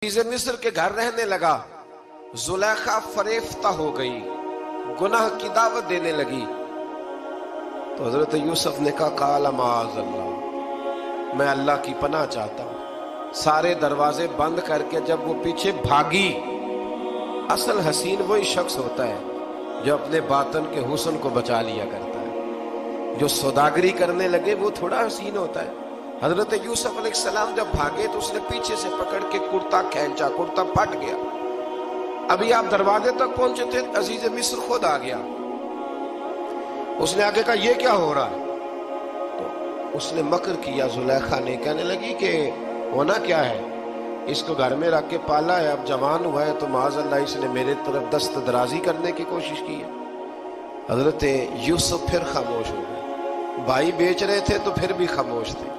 अज़ीज़ मिस्र के घर रहने लगा। जुलेखा फरेफ्ता हो गई, गुनाह की दावत देने लगी। तो हजरत यूसुफ ने कहा काला माअज़ल्लाह, मैं अल्लाह की पनाह चाहता हूँ। सारे दरवाजे बंद करके जब वो पीछे भागी, असल हसीन वही शख्स होता है जो अपने बातन के हुस्न को बचा लिया करता है। जो सौदागरी करने लगे वो थोड़ा हसीन होता है। हजरत यूसुफ अलैहिस्सलाम जब भागे तो उसने पीछे से पकड़ के कुर्ता खींचा, कुर्ता फट गया। अभी आप दरवाजे तक पहुंचे थे, अजीज मिस्र खुद आ गया। उसने आगे कहा ये क्या हो रहा है? तो उसने मकर किया जुलेखा ने, कहने लगी कि होना क्या है, इसको घर में रख के पाला है, अब जवान हुआ है तो माज़अल्लाह इसने मेरे तरफ दस्त दराजी करने की कोशिश की है। हजरत यूसुफ फिर खामोश हो गए। भाई बेच रहे थे तो फिर भी खामोश थे।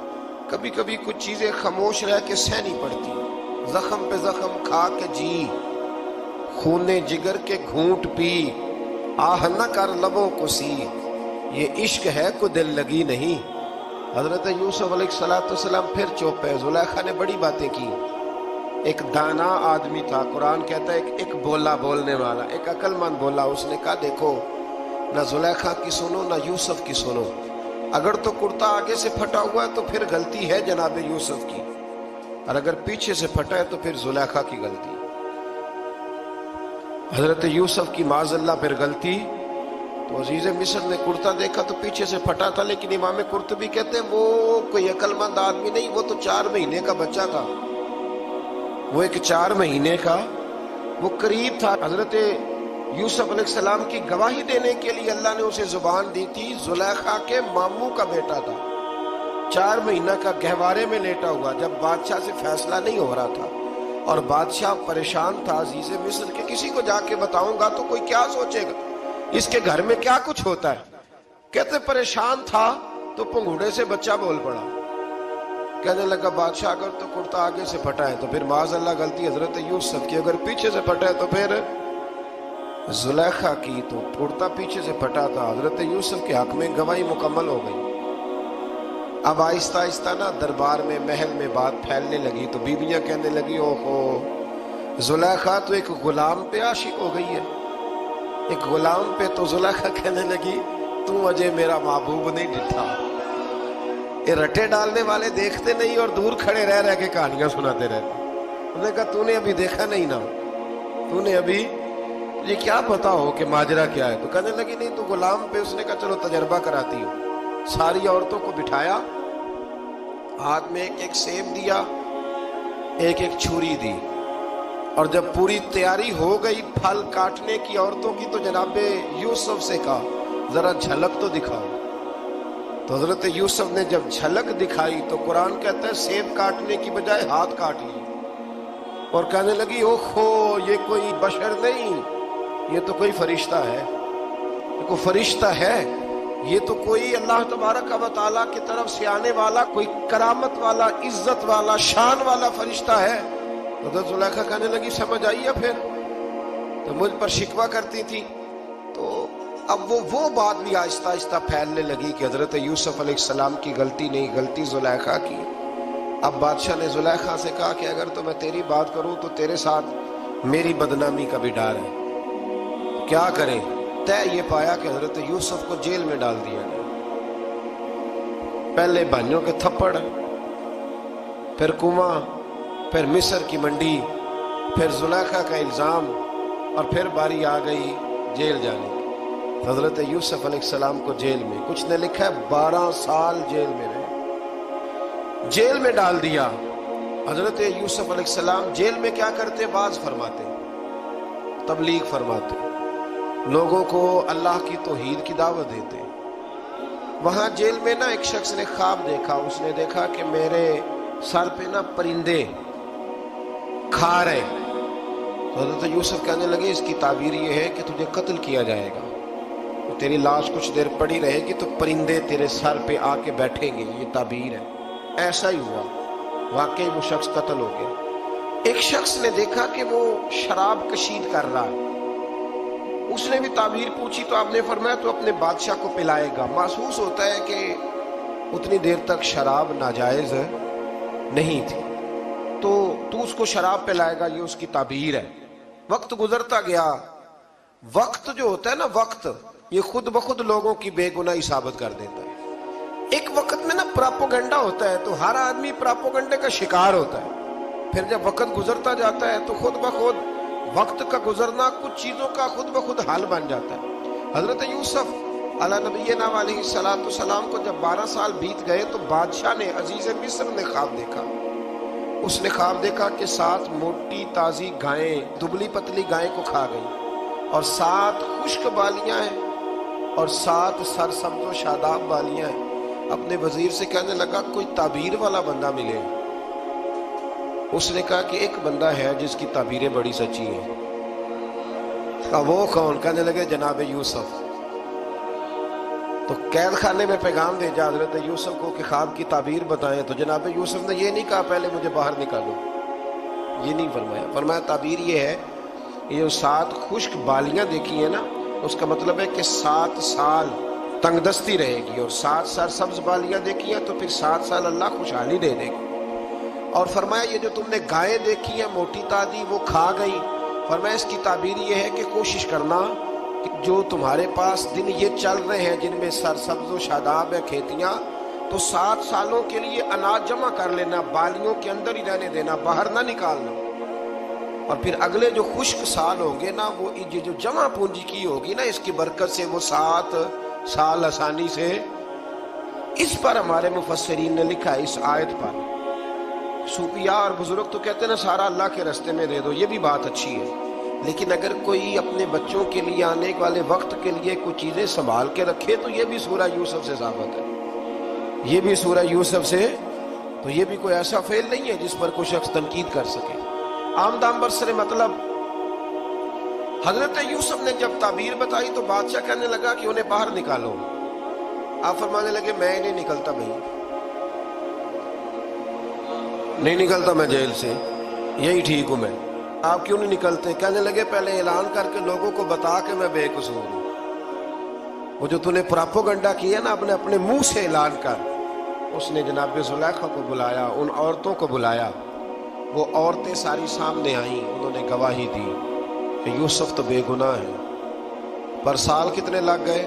कभी कभी कुछ चीजें खामोश रह के सहनी पड़ती। जख्म पे जख्म खा के जी, खूने जिगर के घूंट पी, आह न कर लबों को सी, ये इश्क है को दिल लगी नहीं। हजरत यूसुफ अलैहिस्सलाम फिर चुप है। जुलेखा ने बड़ी बातें की। एक दाना आदमी था, कुरान कहता है एक बोला बोलने वाला, एक अक्लमंद बोला। उसने कहा देखो, ना जुलेखा की सुनो ना यूसुफ की सुनो। अगर तो कुर्ता आगे से फटा हुआ है तो फिर गलती है जनाब यूसुफ की, और अगर पीछे से फटा है तो फिर जुलेखा की गलती। हजरत यूसुफ की माज़अल्लाह फिर गलती। तो अजीज मिस्र ने कुर्ता देखा तो पीछे से फटा था, लेकिन इमाम कुर्तुबी कहते हैं वो कोई अक्लमंद आदमी नहीं, वो तो 4 महीने का बच्चा था। वो एक 4 महीने का वो करीब था। हजरत यूसुफ अलैहिस्सलाम की गवाही देने के लिए अल्लाह ने उसे जुबान दी थी। जुलेखा के मामू का बेटा था, 4 महीना का गहवारे में लेटा हुआ, जब बादशाह से फैसला नहीं हो रहा था और बादशाह परेशान था। अजीज मिस्र के किसी को जाके बताऊंगा तो कोई क्या सोचेगा, इसके घर में क्या कुछ होता है। कहते परेशान था तो पंघूड़े से बच्चा बोल पड़ा। कहने लगा बादशाह अगर तो कुर्ता आगे से फटा है तो फिर माज़अल्लाह गलती हजरत यूसुफ की, अगर पीछे से फटा है तो फिर जुलेखा की। तो कुर्ता पीछे से फटा था। हजरत यूसुफ के हक में गवाही मुकम्मल हो गई। अब आहिस्ता आहिस्ता ना दरबार में, महल में बात फैलने लगी। तो बीबियां कहने लगी ओहो, जुलेखा तो एक गुलाम पे आशिक हो गई है, एक गुलाम पे। तो जुलेखा कहने लगी तू अजय मेरा महबूब नहीं डिठा। ये रटे डालने वाले देखते नहीं और दूर खड़े रह रह के कहानियां सुनाते रहते। उसने कहा तूने अभी देखा नहीं ना, तूने अभी ये क्या पता हो कि माजरा क्या है। तो कहने लगी नहीं तू गुलाम पे। उसने कहा चलो तजर्बा कराती हूँ। सारी औरतों को बिठाया, हाथ में एक एक सेब दिया, एक एक छुरी दी, और जब पूरी तैयारी हो गई फल काटने की औरतों की, तो जनाबे यूसुफ से कहा जरा झलक तो दिखाओ। तो हजरत यूसुफ ने जब झलक दिखाई तो कुरान कहता है सेब काटने की बजाय हाथ काट लिए, और कहने लगी ओहो ये कोई बशर नहीं, ये तो कोई फरिश्ता है, ये कोई फरिश्ता है, ये तो कोई अल्लाह तबारक व तआला की तरफ से आने वाला, कोई करामत वाला, इज्जत वाला, शान वाला फरिश्ता है। तो जुलेखा कहने लगी समझ आई है फिर, तो मुझ पर शिकवा करती थी। तो अब वो बात भी आहिस्ता आहिस्ता फैलने लगी कि हजरत यूसुफ अलैहिस्सलाम की गलती नहीं, गलती जुलेखा की। अब बादशाह ने जुलेखा से कहा कि अगर तो मैं तेरी बात करूं तो तेरे साथ मेरी बदनामी का भी डर है, क्या करें। तय ये पाया कि हजरत यूसुफ को जेल में डाल दिया गया। पहले भाइयों के थप्पड़, फिर कुआं, फिर मिस्र की मंडी, फिर जुलेखा का इल्जाम, और फिर बारी आ गई जेल जाने की। हजरत यूसुफ अलैहिस्सलाम को जेल में, कुछ ने लिखा है 12 साल जेल में रहे, जेल में डाल दिया। हजरत यूसुफ अलैहिस्सलाम जेल में क्या करते, बाज फरमाते, तबलीग फरमाते, लोगों को अल्लाह की तौहीद की दावत देते। वहां जेल में ना एक शख्स ने ख्वाब देखा। उसने देखा कि मेरे सर पे ना परिंदे खा रहे। तो हजरत यूसुफ कहने लगे इसकी ताबीर ये है कि तुझे कत्ल किया जाएगा, तो तेरी लाश कुछ देर पड़ी रहेगी तो परिंदे तेरे सर पे आके बैठेंगे, ये ताबीर है। ऐसा ही हुआ, वाकई वो शख्स कत्ल हो गया। एक शख्स ने देखा कि वो शराब कशीद कर रहा है। उसने भी ताबीर पूछी तो आपने फरमाया तो अपने बादशाह को पिलाएगा। महसूस होता है कि उतनी देर तक शराब नाजायज नहीं थी। तो तू उसको शराब पिलाएगा, ये उसकी ताबीर है। वक्त गुजरता गया। वक्त जो होता है ना, वक्त ये खुद ब खुद लोगों की बेगुनाही साबित कर देता है। एक वक्त में ना प्रोपेगेंडा होता है तो हर आदमी प्रोपेगेंडे का शिकार होता है। फिर जब वक्त गुजरता जाता है तो खुद ब खुद वक्त का गुजरना कुछ चीजों का खुद ब खुद हाल बन जाता है। हजरत यूसुफ अला नबीना अलैहि सलाम को जब 12 साल बीत गए तो बादशाह ने, अजीज मिस्र ने ख्वाब देखा। उसने ख्वाब देखा कि 7 मोटी ताजी गायें दुबली पतली गायें को खा गई और 7 खुश्क बालियां हैं और 7 सरसब्ज़ शादाब बालियां हैं। अपने वजीर से कहने लगा कोई ताबीर वाला बंदा मिले। उसने कहा कि एक बंदा है जिसकी ताबीरें बड़ी सच्ची हैं। कहा वो कौन? कहने लगे जनाब यूसुफ। तो कैद खाने में पैगाम भेजा हजरत यूसुफ को कि ख्वाब की ताबीर बताएं। तो जनाब यूसुफ ने ये नहीं कहा पहले मुझे बाहर निकालो, ये नहीं फरमाया। फरमाया ताबीर ये है, ये जो 7 खुश्क बालियां देखी है ना, उसका मतलब है कि 7 साल तंगदस्ती रहेगी, और 7 सरसब्ज बालियां देखी हैं तो फिर 7 साल अल्लाह खुशहाली दे देगी। और फरमाया ये जो तुमने गायें देखी हैं मोटी ताजी वो खा गई। फरमाया इसकी ताबीर ये है कि कोशिश करना कि जो तुम्हारे पास दिन ये चल रहे हैं जिनमें सरसब्ज़ व शादाब है खेतियां, तो 7 सालों के लिए अनाज जमा कर लेना, बालियों के अंदर ही रहने देना, बाहर ना निकालना। और फिर अगले जो खुश्क साल होंगे ना, वो ये जो जमा पूंजी की होगी ना, इसकी बरकत से वो 7 साल आसानी से। इस पर हमारे मुफस्सिरीन ने लिखा है, इस आयत पर सूफिया और बुजुर्ग तो कहते हैं ना सारा अल्लाह के रास्ते में दे दो, ये भी बात अच्छी है। लेकिन अगर कोई अपने बच्चों के लिए आने वाले वक्त के लिए कुछ चीजें संभाल के रखे तो ये भी सूरह यूसुफ से साबित है। ये भी सूरह यूसुफ से, तो ये भी कोई ऐसा फेल नहीं है जिस पर कोई शख्स तनकीद कर सके। आमदाम बरसरे मतलब हजरत यूसुफ ने जब ताबीर बताई तो बादशाह कहने लगा कि उन्हें बाहर निकालो। आप फरमाने लगे मैं नहीं निकलता भाई, नहीं निकलता मैं जेल से, यही ठीक हूं मैं। आप क्यों नहीं निकलते? कहने लगे पहले ऐलान करके लोगों को बता के मैं बेकसूर हूं। वो जो तूने प्रोपेगेंडा किया ना अपने अपने मुंह से ऐलान कर। उसने जनाब जुलैखा को बुलाया, उन औरतों को बुलाया। वो औरतें सारी सामने आईं, उन्होंने गवाही दी कि यूसुफ तो बेगुनाह है। पर साल कितने लग गए?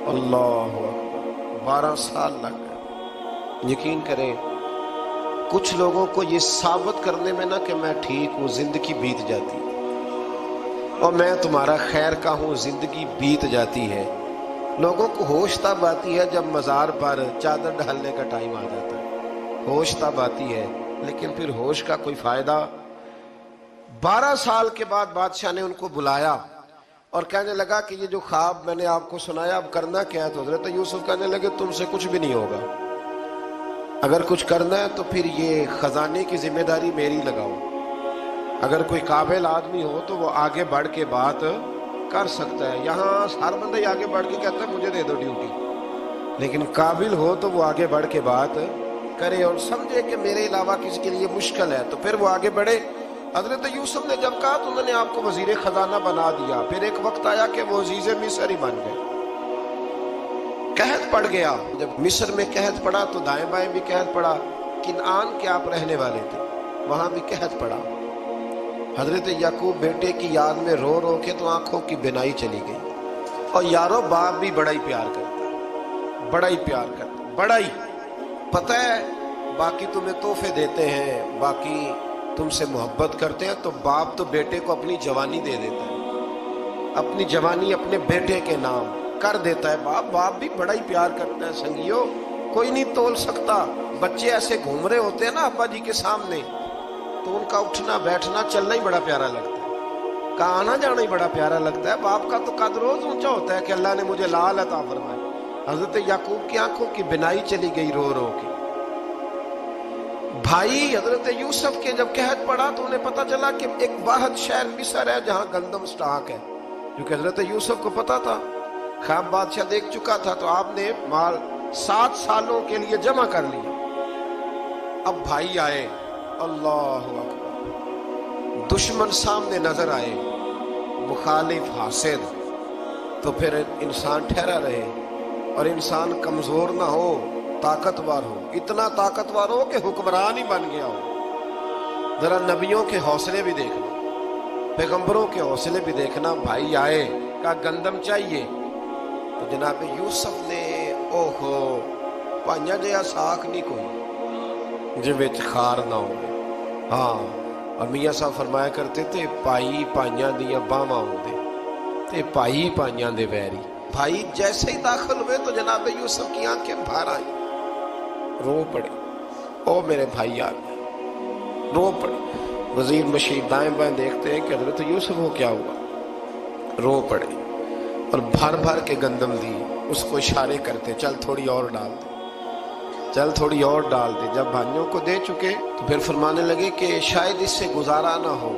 अल्लाह, 12 साल लग गए। यकीन करें कुछ लोगों को ये साबित करने में ना कि मैं ठीक हूं, जिंदगी बीत जाती है। और मैं तुम्हारा खैर का हूं, जिंदगी बीत जाती है। लोगों को होश तब आती है जब मजार पर चादर डालने का टाइम आ जाता है, होश तब आती है। लेकिन फिर होश का कोई फायदा। 12 साल के बाद बादशाह ने उनको बुलाया और कहने लगा कि ये जो ख्वाब मैंने आपको सुनाया अब करना क्या है? तो हजरत यूसुफ कहने लगे तुमसे कुछ भी नहीं होगा। अगर कुछ करना है तो फिर ये खजाने की जिम्मेदारी मेरी लगाओ। अगर कोई काबिल आदमी हो तो वो आगे बढ़ के बात कर सकता है। यहाँ हर बंदा ही आगे बढ़ के कहता है मुझे दे दो ड्यूटी, लेकिन काबिल हो तो वो आगे बढ़ के बात करे और समझे कि मेरे अलावा किसी के लिए मुश्किल है, तो फिर वो आगे बढ़े। हजरत यूसुफ ने जब कहा तो उन्होंने आपको वजीर खजाना बना दिया। फिर एक वक्त आया कि वो अजीज मिस्र ही बन गए। कहत पड़ गया। जब मिस्र में कहत पड़ा तो दाएं बाएं भी कहत पड़ा। किनान के आप रहने वाले थे, वहां भी कहत पड़ा। हजरत याकूब बेटे की याद में रो रो के तो आंखों की बिनाई चली गई। और यारो बाप भी बड़ा ही प्यार करता है, बड़ा ही प्यार करता है, बड़ा ही। पता है बाकी तुम्हें तोहफे देते हैं, बाकी तुमसे मोहब्बत करते हैं, तो बाप तो बेटे को अपनी जवानी दे देता है, अपनी जवानी अपने बेटे के नाम कर देता है। बाप भी बड़ा ही प्यार करता है। संगियो कोई नहीं तोल सकता। बच्चे ऐसे घूम रहे होते हैं ना अब्बा जी के सामने, तो उनका उठना बैठना चलना ही बड़ा प्यारा लगता है, का आना जाना ही बड़ा प्यारा लगता है। बाप का तो कद रोज ऊंचा होता है कि अल्लाह ने मुझे लाल अता फरमाया। हजरत याकूब की आंखों की बिनाई चली गई रो रो के। भाई हजरत यूसुफ के जब कहत पड़ा तो उन्हें पता चला कि एक वाहिद शहर मिस्र है जहां गंदम स्टॉक है, क्योंकि हजरत यूसुफ को पता था, ख्वाब बादशाह देख चुका था। तो आपने माल 7 सालों के लिए जमा कर लिया। अब भाई आए, अल्लाह अकबर, दुश्मन सामने नजर आए, मुखालिफ हासिद, तो फिर इंसान ठहरा रहे और इंसान कमजोर ना हो, ताकतवर हो। इतना ताकतवर हो कि हुक्मरान ही बन गया हो। ذرا نبیوں کے حوصلے بھی دیکھنا، پیغمبروں کے حوصلے بھی دیکھنا. بھائی آئے کہا گندم چاہیے، تو جناب یوسف نے اوہو پائیاں جہا ساکھ نہیں کوئی جے وچ خار نہ ہو. ہاں، اور میاں صاحب فرمایا کرتے تھے پائی پائیاں دیاں باواں ہوندے تے پائی پائیاں دے ویری. بھائی جیسے ہی داخل ہوئے تو جناب یوسف کی آنکھیں بھر آئیں، رو پڑے. او میرے بھائی آ گئے، رو پڑے. وزیر مشیر دائیں بائیں دیکھتے ہیں کہ حضرت یوسف کو کیا ہوا، رو پڑے اور بھر بھر کے گندم دی. اس کو اشارے کرتے چل تھوڑی اور ڈال دے، چل تھوڑی اور ڈال دے. جب بھائیوں کو دے چکے تو پھر فرمانے لگے کہ شاید اس سے گزارا نہ ہو،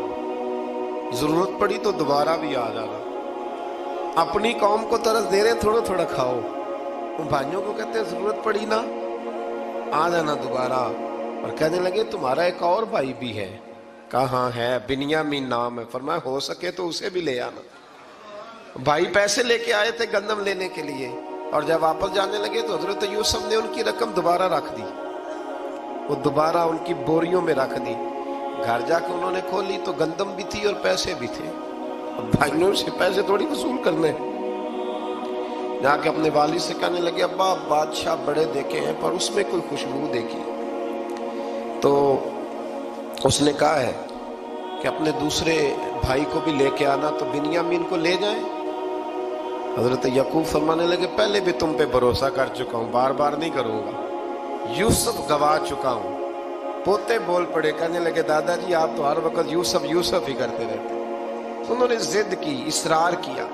ضرورت پڑی تو دوبارہ بھی آ جانا. اپنی قوم کو طرز دے رہے تھوڑا تھوڑا کھاؤ. بھائیوں کو کہتے ہیں ضرورت پڑی نا آ جانا دوبارہ. اور کہنے لگے تمہارا ایک اور بھائی بھی ہے. کہاں ہے؟ بنیامین نام ہے. فرمایا ہو سکے تو اسے بھی لے آنا. بھائی پیسے لے کے آئے تھے گندم لینے کے لیے، اور جب واپس جانے لگے تو حضرت یوسف نے ان کی رقم دوبارہ رکھ دی. وہ دوبارہ ان کی بوریوں میں رکھ دی. گھر جا کے انہوں نے کھولی تو گندم بھی تھی اور پیسے بھی تھے. بھائیوں سے پیسے تھوڑی وصول کرنے. جا کے اپنے والد سے کہنے لگے ابا بادشاہ بڑے دیکھے ہیں پر اس میں کوئی خوشبو دیکھی. تو اس نے کہا ہے کہ اپنے دوسرے بھائی کو بھی لے کے آنا. تو بنیامین کو لے جائیں. حضرت یعقوب فرمانے لگے پہلے بھی تم پہ بھروسہ کر چکا ہوں، بار بار نہیں کروں گا. یوسف گوا چکا ہوں. پوتے بول پڑے، کہنے لگے دادا جی آپ تو ہر وقت یوسف یوسف ہی کرتے رہتے. انہوں نے ضد کی، اصرار کیا.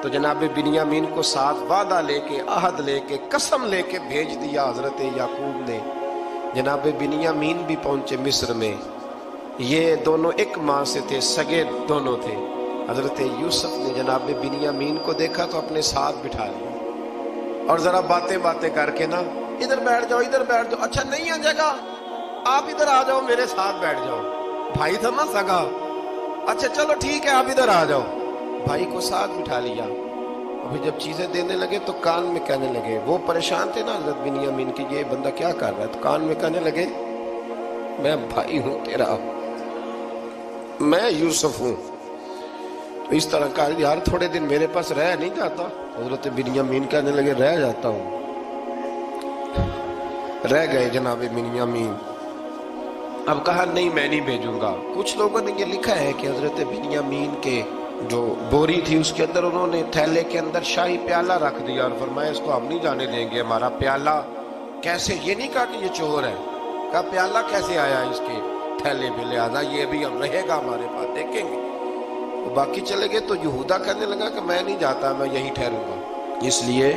تو جناب بنیامین کو ساتھ وعدہ لے کے، عہد لے کے، قسم لے کے بھیج دیا حضرت یعقوب نے. جناب بنیامین بھی پہنچے مصر میں. یہ دونوں ایک ماں سے تھے، سگے دونوں تھے. حضرت یوسف نے جناب بنیامین کو دیکھا تو اپنے ساتھ بٹھا لیا اور ذرا باتیں کر کے نا ادھر بیٹھ جاؤ، ادھر بیٹھ جاؤ. اچھا نہیں ہے جگہ، آپ ادھر آ جاؤ میرے ساتھ بیٹھ جاؤ. بھائی تھا نا سگا. اچھا چلو ٹھیک ہے آپ ادھر آ جاؤ. بھائی کو ساتھ بٹھا لیا. ابھی جب چیزیں دینے لگے تو کان میں کہنے لگے، وہ پریشان تھے نا حضرت بنیامین کی یہ بندہ کیا کر رہا ہے. تو کان میں کہنے لگے میں بھائی ہوں تیرا، میں یوسف ہوں. تو اس طرح کہا یار تھوڑے دن میرے پاس رہ نہیں جاتا. حضرت بنیامین کہنے لگے رہ جاتا ہوں. رہ گئے جناب بنیامین. اب کہا نہیں میں نہیں بھیجوں گا. کچھ لوگوں نے یہ لکھا ہے کہ حضرت بنیامین کے جو بوری تھی اس کے اندر انہوں نے تھیلے کے اندر شاہی پیالہ رکھ دیا اور فرمایا اس کو ہم نہیں جانے دیں گے. ہمارا پیالہ کیسے، یہ نہیں کہا کہ یہ چور ہے، کہا پیالہ کیسے آیا اس کے تھیلے پہ، لہذا یہ بھی ہم رہے گا ہمارے پاس، دیکھیں گے. باقی چلے گئے. تو یہودا کہنے لگا کہ میں نہیں جاتا، میں یہی ٹھہروں گا، اس لیے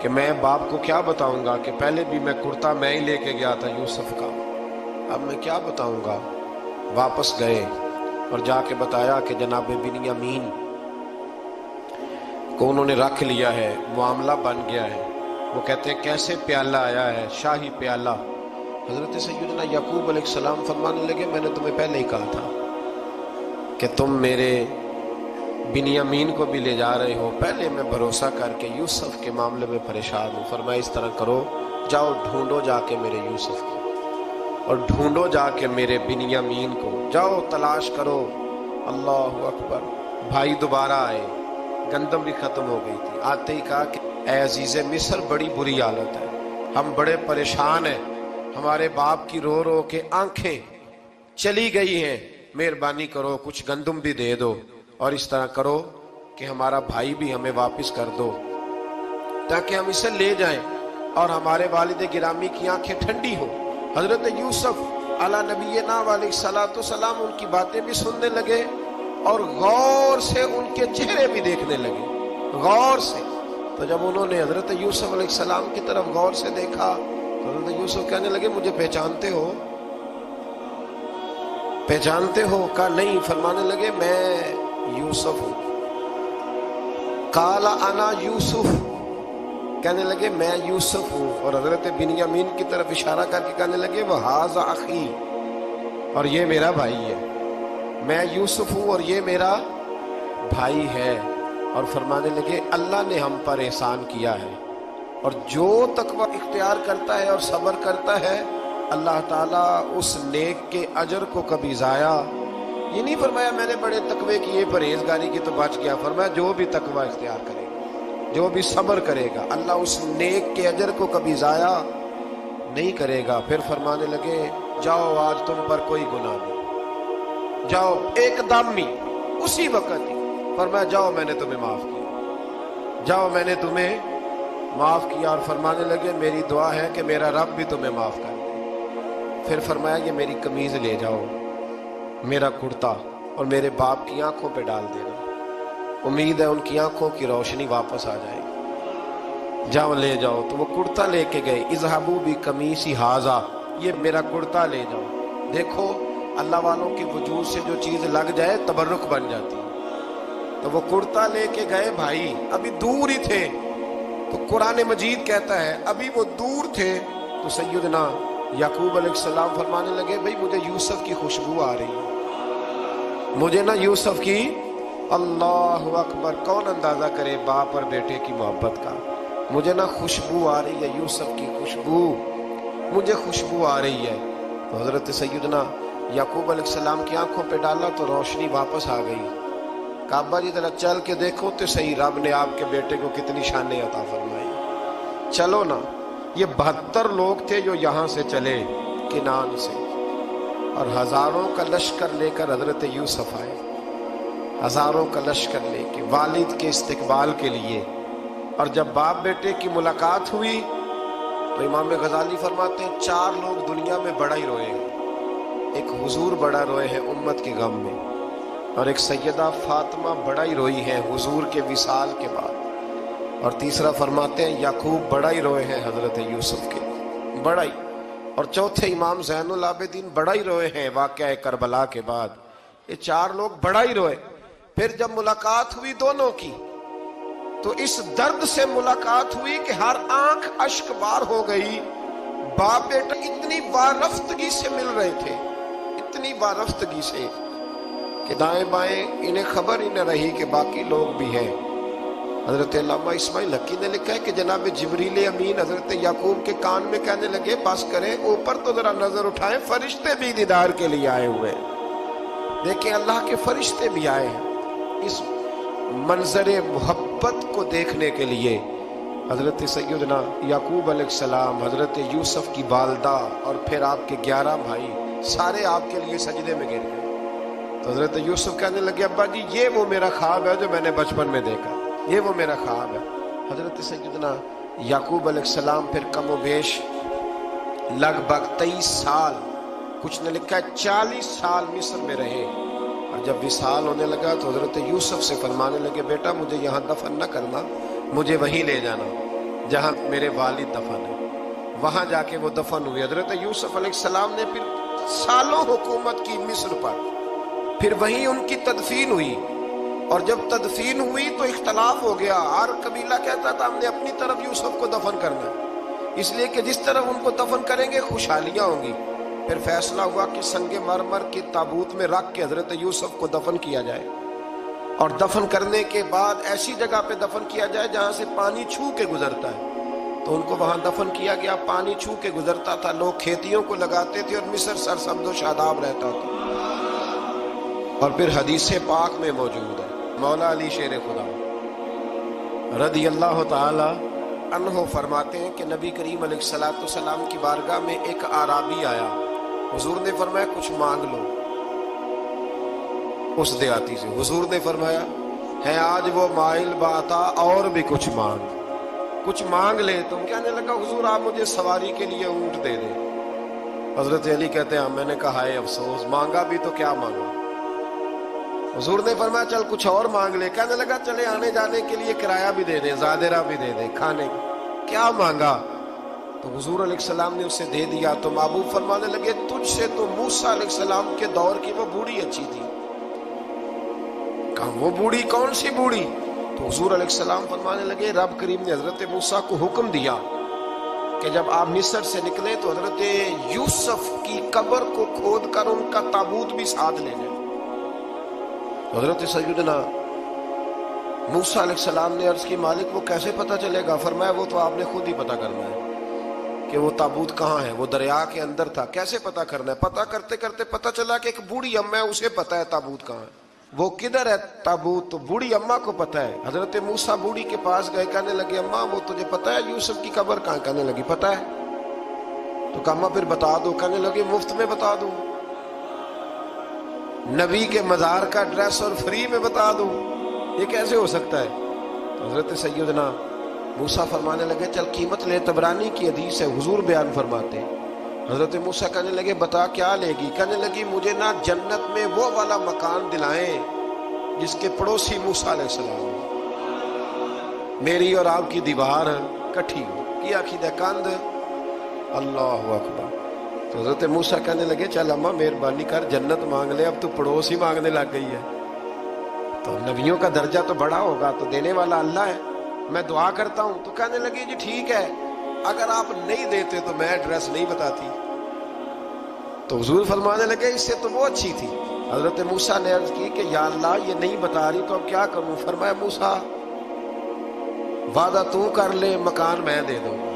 کہ میں باپ کو کیا بتاؤں گا کہ پہلے بھی میں کرتا میں ہی لے کے گیا تھا یوسف کا، اب میں کیا بتاؤں گا. واپس گئے اور جا کے بتایا کہ جناب بنیامین کو انہوں نے رکھ لیا ہے، معاملہ بن گیا ہے. وہ کہتے ہیں کیسے پیالہ آیا ہے، شاہی پیالہ. حضرت سیدنا یعقوب علیہ السلام فرمانے لگے میں نے تمہیں پہلے ہی کہا تھا کہ تم میرے بنیامین کو بھی لے جا رہے ہو. پہلے میں بھروسہ کر کے یوسف کے معاملے میں پریشان ہوں. فرمایا اس طرح کرو، جاؤ ڈھونڈو جا کے میرے یوسف کو اور ڈھونڈو جا کے میرے بنیامین کو، جاؤ تلاش کرو. اللہ اکبر. بھائی دوبارہ آئے، گندم بھی ختم ہو گئی تھی. آتے ہی کہا کہ اے عزیز مصر بڑی بری حالت ہے، ہم بڑے پریشان ہیں، ہمارے باپ کی رو رو کے آنکھیں چلی گئی ہیں، مہربانی کرو کچھ گندم بھی دے دو اور اس طرح کرو کہ ہمارا بھائی بھی ہمیں واپس کر دو تاکہ ہم اسے لے جائیں اور ہمارے والد گرامی کی آنکھیں ٹھنڈی ہو. حضرت یوسف علی نبینا علیہ الصلوۃ والسلام ان کی باتیں بھی سننے لگے اور غور سے ان کے چہرے بھی دیکھنے لگے، غور سے. تو جب انہوں نے حضرت یوسف علیہ السلام کی طرف غور سے دیکھا تو حضرت یوسف کہنے لگے مجھے پہچانتے ہو، پہچانتے ہو؟ کہا نہیں. فرمانے لگے میں یوسف ہوں. قال انا یوسف، کہنے لگے میں یوسف ہوں. اور حضرت بنیامین کی طرف اشارہ کر کے کہنے لگے وہذا اخی، اور یہ میرا بھائی ہے. میں یوسف ہوں اور یہ میرا بھائی ہے. اور فرمانے لگے اللہ نے ہم پر احسان کیا ہے اور جو تقوی اختیار کرتا ہے اور صبر کرتا ہے اللہ تعالیٰ اس نیک کے اجر کو کبھی ضائع یہ نہیں فرمایا میں نے بڑے تقوی کیے پرہیزگاری کی تو بچ گیا، فرمایا جو بھی تقوی اختیار کرے گا، جو بھی صبر کرے گا، اللہ اس نیک کے اجر کو کبھی ضائع نہیں کرے گا۔ پھر فرمانے لگے جاؤ آج تم پر کوئی گناہ نہیں، جاؤ ایک دم ہی اسی وقت ہی فرمایا جاؤ میں نے تمہیں معاف کیا، جاؤ میں نے تمہیں معاف کیا۔ اور فرمانے لگے میری دعا ہے کہ میرا رب بھی تمہیں معاف کر دے۔ پھر فرمایا کہ میری قمیض لے جاؤ، میرا کرتا، اور میرے باپ کی آنکھوں پہ ڈال دینا، امید ہے ان کی آنکھوں کی روشنی واپس آ جائے گی، جاؤ لے جاؤ۔ تو وہ کرتا لے کے گئے، اذهبوا بقمیصی ھذا، یہ میرا کرتا لے جاؤ۔ دیکھو اللہ والوں کے وجود سے جو چیز لگ جائے تبرک بن جاتی ہے۔ تو وہ کرتا لے کے گئے، بھائی ابھی دور ہی تھے، تو قرآن مجید کہتا ہے ابھی وہ دور تھے تو سیدنا یعقوب علیہ السلام فرمانے لگے بھئی مجھے یوسف کی خوشبو آ رہی ہے، مجھے نا یوسف کی، اللہ اکبر، کون اندازہ کرے باپ اور بیٹے کی محبت کا، مجھے نا خوشبو آ رہی ہے، یوسف کی خوشبو، مجھے خوشبو آ رہی ہے۔ تو حضرت سیدنا یعقوب علیہ السلام کی آنکھوں پہ ڈالا تو روشنی واپس آ گئی۔ کعبہ جی ذرا چل کے دیکھو تو صحیح رب نے آپ کے بیٹے کو کتنی شانیں عطا فرمائی۔ چلو نا، یہ 72 لوگ تھے جو یہاں سے چلے کنعان سے، اور ہزاروں کا لشکر لے کر حضرت یوسف آئے، ہزاروں کا لشکر لے کے والد کے استقبال کے لیے۔ اور جب باپ بیٹے کی ملاقات ہوئی تو امام غزالی فرماتے ہیں 4 لوگ دنیا میں بڑا ہی روئے ہیں، ایک حضور بڑا روئے ہیں امت کے غم میں، اور ایک سیدہ فاطمہ بڑا ہی روئی ہے حضور کے وصال کے بعد، اور تیسرا فرماتے ہیں یعقوب بڑا ہی روئے ہیں حضرت یوسف کے، بڑا ہی، اور چوتھے امام زین العابدین بڑا ہی روئے ہیں واقعہ کربلا کے بعد۔ یہ 4 لوگ بڑا ہی روئے۔ پھر جب ملاقات ہوئی دونوں کی تو اس درد سے ملاقات ہوئی کہ ہر آنکھ اشک بار ہو گئی۔ باپ بیٹا اتنی وارفتگی سے مل رہے تھے، اتنی وارفتگی سے کہ دائیں بائیں انہیں خبر ہی نہ رہی کہ باقی لوگ بھی ہیں۔ حضرت علامہ اسماعیل حقی نے لکھا ہے کہ جناب جبریل امین حضرت یعقوب کے کان میں کہنے لگے بس کریں، اوپر تو ذرا نظر اٹھائیں، فرشتے بھی دیدار کے لیے آئے ہوئے ہیں۔ دیکھیں اللہ کے فرشتے بھی آئے ہیں اس منظر محبت کو دیکھنے کے لیے۔ حضرت سیدنا یعقوب علیہ السلام، حضرت یوسف کی والدہ، اور پھر آپ کے 11 بھائی سارے آپ کے لیے سجدے میں گر گئے۔ تو حضرت یوسف کہنے لگے ابا جی یہ وہ میرا خواب ہے جو میں نے بچپن میں دیکھا، یہ وہ میرا خواب ہے۔ حضرت سیدنا یعقوب علیہ السلام پھر کم و بیش لگ بھگ 23 سال، کچھ نے لکھا ہے 40 سال مصر میں رہے، اور جب وصال ہونے لگا تو حضرت یوسف سے فرمانے لگے بیٹا مجھے یہاں دفن نہ کرنا، مجھے وہیں لے جانا جہاں میرے والد دفن ہے۔ وہاں جا کے وہ دفن ہوئے۔ حضرت یوسف علیہ السلام نے پھر سالوں حکومت کی مصر پر، پھر وہیں ان کی تدفین ہوئی، اور جب تدفین ہوئی تو اختلاف ہو گیا، ہر قبیلہ کہتا تھا ہم نے اپنی طرف یوسف کو دفن کرنا ہے، اس لیے کہ جس طرف ان کو دفن کریں گے خوشحالیاں ہوں گی۔ پھر فیصلہ ہوا کہ سنگ مرمر کے تابوت میں رکھ کے حضرت یوسف کو دفن کیا جائے، اور دفن کرنے کے بعد ایسی جگہ پہ دفن کیا جائے جہاں سے پانی چھو کے گزرتا ہے۔ تو ان کو وہاں دفن کیا گیا، پانی چھو کے گزرتا تھا، لوگ کھیتیوں کو لگاتے تھے اور مصر سرسبز و شاداب رہتا تھا۔ اور پھر حدیث پاک میں موجود ہے، مولا علی شیر خدا رضی اللہ تعالی عنہ فرماتے ہیں کہ نبی کریم علیہ السلام کی بارگاہ میں ایک اعرابی آیا، حضور نے فرمایا کچھ مانگ لو اس دیہاتی سے۔ حضور نے فرمایا ہے آج وہ مائل باتا، اور بھی کچھ مانگ لے۔ تم کہنے لگا حضور آپ مجھے سواری کے لیے اونٹ دے دیں۔ حضرت علی کہتے ہیں میں نے کہا ہے افسوس، مانگا بھی تو کیا مانگا۔ حضور نے فرمایا چل کچھ اور مانگ لے۔ کہنے لگا چلے آنے جانے کے لیے کرایہ بھی دے دیں، زادرہ بھی دے دیں، کھانے کیا مانگا؟ تو حضور علیہ السلام نے اسے دے دیا۔ تو محبوب فرمانے لگے تجھ سے تو موسیٰ علیہ السلام کے دور کی وہ بوڑھی اچھی تھی۔ کہا وہ بوڑھی کون سی بوڑھی؟ تو حضور علیہ السلام فرمانے لگے رب کریم نے حضرت موسیٰ کو حکم دیا کہ جب آپ مصر سے نکلے تو حضرت یوسف کی قبر کو کھود کر ان کا تابوت بھی ساتھ لے جائے۔ حضرت سیدنا موسیٰ علیہ السلام نے عرض کی مالک وہ کیسے پتہ چلے گا؟ فرمایا وہ تو آپ نے خود ہی پتہ کرنا ہے۔ کہ وہ ताबूत कहाँ है, वो दरिया के अंदर था। कैसे पता करना है? पता करते करते पता चला कि एक बूढ़ी अम्मा है, उसे पता है ताबूत कहाँ है, वो किधर है ताबूत, तो बूढ़ी अम्मा को पता है। हजरत मूसा बूढ़ी के पास गए, कहने लगे अम्मा वो तुझे पता है यूसुफ की कब्र कहाँ? कहने लगी पता है। तो कहा अम्मा फिर बता दो। कहने लगे मुफ्त में बता दूं, नबी के मजार का एड्रेस और फ्री में बता दूं, ये कैसे हो सकता है? तो हजरत सैयदना मूसा फरमाने लगे चल कीमत ले, तबरानी की हदीस है, हुजूर बयान फरमाते। हजरत मूसा कहने लगे बता क्या लेगी? कहने लगी मुझे ना जन्नत में वो वाला मकान दिलाएं जिसके पड़ोसी मूसा अलैहिस्सलाम, मेरी और आपकी दीवार कट्ठी हो की आखिदा कंध। अल्लाह अकबर। तो हजरत मूसा कहने लगे चल अम्मा मेहरबानी कर, जन्नत मांग ले, अब तू पड़ोस ही मांगने लग गई है। तो नबियों का दर्जा तो बड़ा होगा, तो देने वाला अल्लाह है, मैं दुआ करता हूं। तो कहने लगी जी ठीक है, अगर आप नहीं देते तो मैं एड्रेस नहीं बताती। तो हुजूर फरमाने लगे इससे तो वो अच्छी थी। हजरत मूसा ने अर्ज की कि या अल्लाह ये नहीं बता रही तो अब क्या करूं? फरमाया मूसा वादा तू कर ले, मकान मैं दे दूंगा,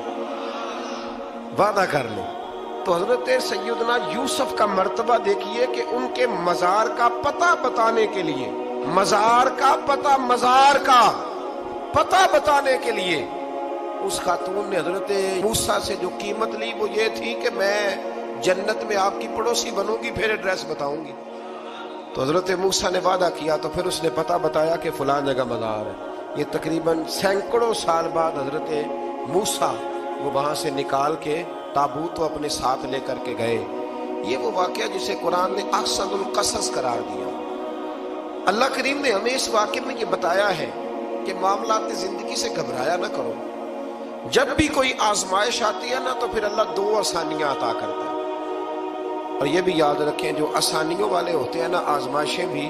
वादा कर ले। तो हजरत सैयदना यूसुफ का मर्तबा देखिए कि उनके मजार का पता बताने के लिए, मजार का पता बताने के लिए उस खातून ने हजरत मूसा से जो कीमत ली वो ये थी कि मैं जन्नत में आपकी पड़ोसी बनूंगी, फिर एड्रेस बताऊंगी। तो हजरत मूसा ने वादा किया, तो फिर उसने पता बताया कि फलां जगह मजार है। ये तकरीबन सैकड़ों साल बाद हजरत मूसा वो वहां से निकाल के ताबूत तो अपने साथ लेकर के गए। ये वो वाकया जिसे कुरान ने अहसनुल क़सस करार दिया। अल्लाह करीम ने हमें इस वाकये में ये बताया है कि मामलात जिंदगी से घबराया ना करो। जब भी कोई आजमाइश आती है ना तो फिर अल्लाह दो आसानियां अता करता है। और ये भी याद रखें जो आसानियों वाले होते हैं ना, आजमाइशें भी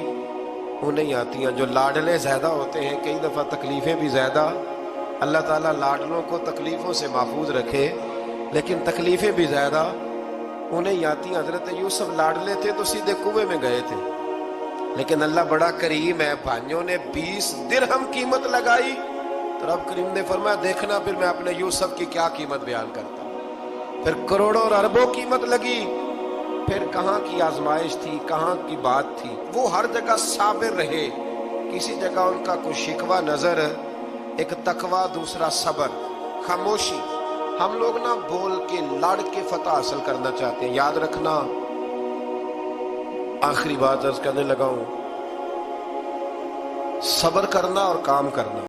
उन्हें ही आती हैं। जो लाडले ज्यादा होते हैं, कई दफा तकलीफें भी ज्यादा। अल्लाह ताला लाडलों को तकलीफों से महफूज रखे, लेकिन तकलीफें भी ज्यादा उन्हें ही आती हैं। हजरत यूसुफ लाडले थे तो सीधे कुएं में गए थे, लेकिन अल्लाह बड़ा करीम है। भाइयों ने 20 दिरहम कीमत लगाई तो रब करीम ने फरमाया देखना फिर मैं अपने यूसुफ की क्या कीमत बयान करता हूं। फिर करोड़ों और अरबों कीमत लगी, फिर कहाँ की आजमाइश थी, कहाँ की बात थी। वो हर जगह साबिर रहे, किसी जगह उनका कोई शिकवा नजर, एक तकवा, दूसरा सबर, खामोशी। हम लोग ना बोल के लड़ के फतह हासिल करना चाहते हैं। याद रखना, आखिरी बात अर्ज करने लगा हूं, सब्र करना और काम करना।